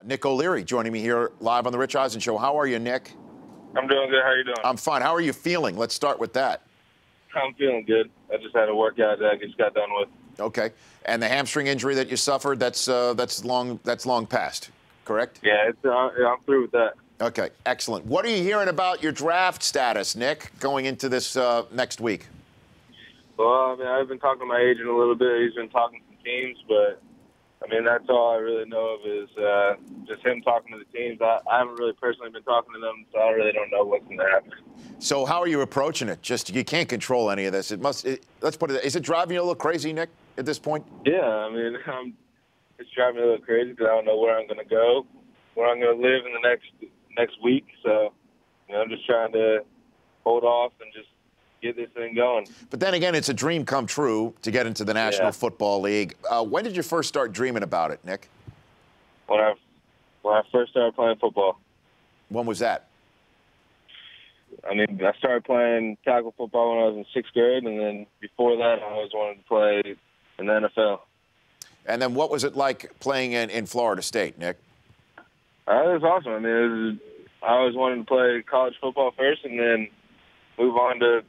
Nick O'Leary joining me here live on the Rich Eisen Show. How are you, Nick? I'm doing good. How are you doing? I'm fine. How are you feeling? Let's start with that. I'm feeling good. I just had a workout that I just got done with. Okay. And the hamstring injury that you suffered, that's long past, correct? Yeah, I'm through with that. Okay, excellent. What are you hearing about your draft status, Nick, going into this next week? Well, I mean, I've been talking to my agent a little bit. He's been talking to some teams, but I mean, that's all I really know of is just him talking to the teams. I haven't really personally been talking to them, so I really don't know what's going to happen. So how are you approaching it? Just you can't control any of this. Let's put it. Is it driving you a little crazy, Nick, at this point? Yeah, I mean, it's driving me a little crazy because I don't know where I'm going to go, where I'm going to live in the next week. So, I'm just trying to hold off and just get this thing going. But then again, it's a dream come true to get into the National Football League. When did you first start dreaming about it, Nick? When I first started playing football. When was that? I mean, I started playing tackle football when I was in 6th grade, and then before that, I always wanted to play in the NFL. And then what was it like playing in Florida State, Nick? It was awesome. I mean, I always wanted to play college football first and then move on to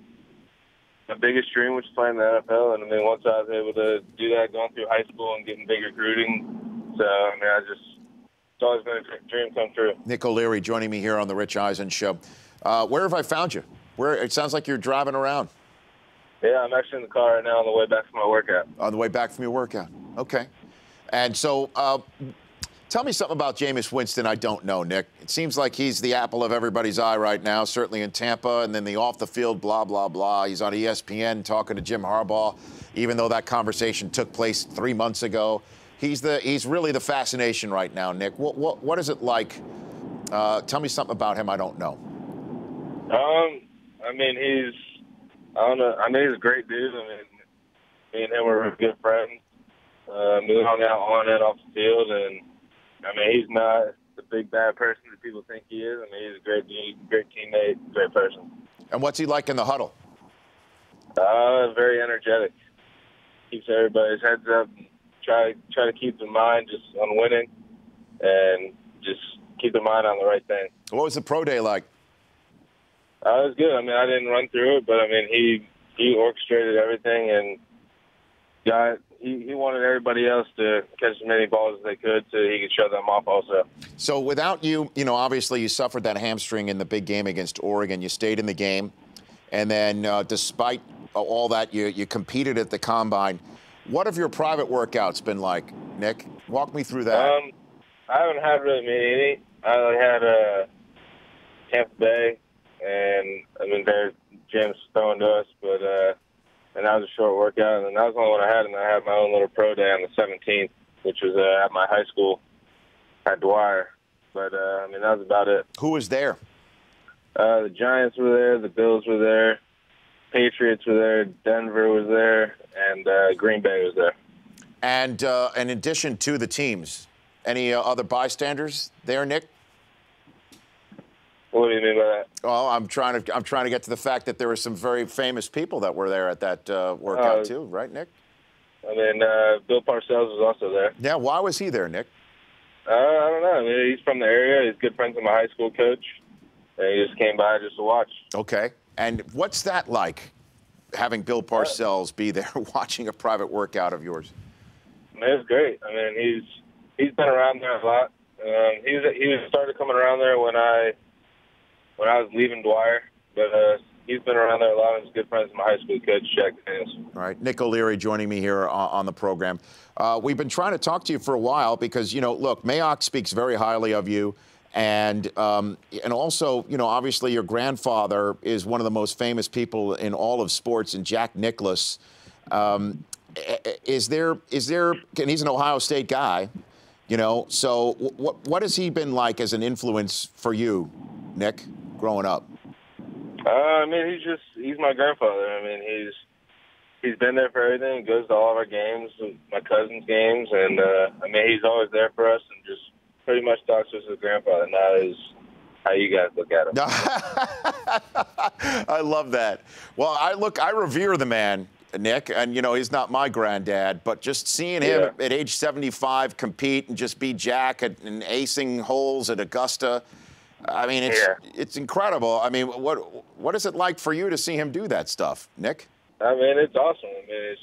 my biggest dream, which is playing the NFL. And I mean, once I was able to do that, going through high school and getting big recruiting, so I mean, it's always been a dream come true. Nick O'Leary joining me here on the Rich Eisen Show. Where have I found you? It sounds like you're driving around. Yeah, I'm actually in the car right now on the way back from my workout. On the way back from your workout. Okay. And so tell me something about Jameis Winston I don't know, Nick. It seems like he's the apple of everybody's eye right now, certainly in Tampa, and then the off-the-field blah, blah, blah. He's on ESPN talking to Jim Harbaugh, even though that conversation took place 3 months ago. He's really the fascination right now, Nick. What is it like? Tell me something about him I don't know. I mean, I don't know. I mean, he's a great dude. I mean, me and him were good friends. We hung out on and off the field, and I mean, he's not the big bad person that people think he is. I mean, he's a great teammate, great person. And what's he like in the huddle? Very energetic. Keeps everybody's heads up. Try to keep their mind just on winning, and just keep their mind on the right thing. What was the pro day like? It was good. I mean, I didn't run through it, but I mean, he orchestrated everything, and he wanted everybody else to catch as many balls as they could so he could shut them off also. So without you, obviously you suffered that hamstring in the big game against Oregon. You stayed in the game, and then despite all that, you competed at the Combine. What have your private workouts been like, Nick? Walk me through that. I haven't had really many. I had Tampa Bay. And, I mean, their gym's throwing to us, but and that was a short workout, and that was the only one I had, and I had my own little pro day on the 17th, which was at my high school at Dwyer. But, I mean, that was about it. Who was there? The Giants were there, the Bills were there, Patriots were there, Denver was there, and Green Bay was there. And in addition to the teams, any other bystanders there, Nick? What do you mean by that? Well, I'm trying to get to the fact that there were some very famous people that were there at that workout too, right, Nick? I mean, Bill Parcells was also there. Yeah, why was he there, Nick? I don't know. I mean, he's from the area. He's good friends with my high school coach, and he just came by just to watch. Okay. And what's that like, having Bill Parcells be there watching a private workout of yours? I mean, it's great. I mean, he's been around there a lot. He started coming around there when I was leaving Dwyer, but he's been around there a lot. He's good friends with my high school coach, Jack Daniels. All right, Nick O'Leary joining me here on the program. We've been trying to talk to you for a while because, look, Mayock speaks very highly of you, and also, obviously your grandfather is one of the most famous people in all of sports, and Jack Nicklaus. Is there? And he's an Ohio State guy, So what has he been like as an influence for you, Nick, growing up? I mean, he's my grandfather. I mean, he's been there for everything. He goes to all of our games, my cousin's games, and I mean, he's always there for us and just pretty much talks to us as a grandfather. Now is how you guys look at him. I love that. Well, I revere the man. Nick, and you know he's not my granddad, but just seeing him at age 75 compete and just be Jack and acing holes at Augusta, I mean it's incredible. I mean, what is it like for you to see him do that stuff, Nick? I mean, it's awesome. I mean,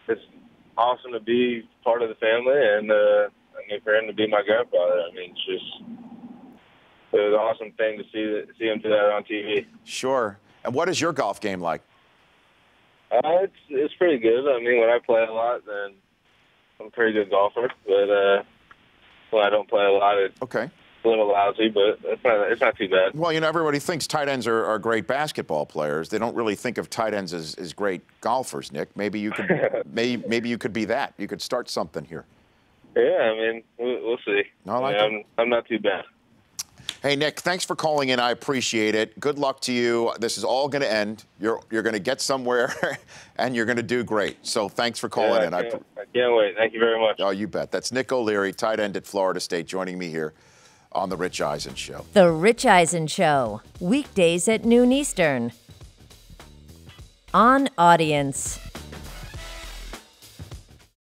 it's awesome to be part of the family, and I mean, for him to be my grandfather. I mean, it was an awesome thing to see him do that on TV. Sure. And what is your golf game like? It's pretty good. I mean, when I play a lot, then I'm a pretty good golfer. But when I don't play a lot, it's a little lousy, but it's not too bad. Well, you know, everybody thinks tight ends are great basketball players. They don't really think of tight ends as great golfers, Nick. Maybe you could maybe you could be that. You could start something here. Yeah, I mean, we'll see. I'm not too bad. Hey, Nick, thanks for calling in. I appreciate it. Good luck to you. This is all going to end. You're going to get somewhere, and you're going to do great. So thanks for calling in. I can't wait. Thank you very much. Oh, you bet. That's Nick O'Leary, tight end at Florida State, joining me here on The Rich Eisen Show. The Rich Eisen Show, weekdays at noon Eastern. On Audience.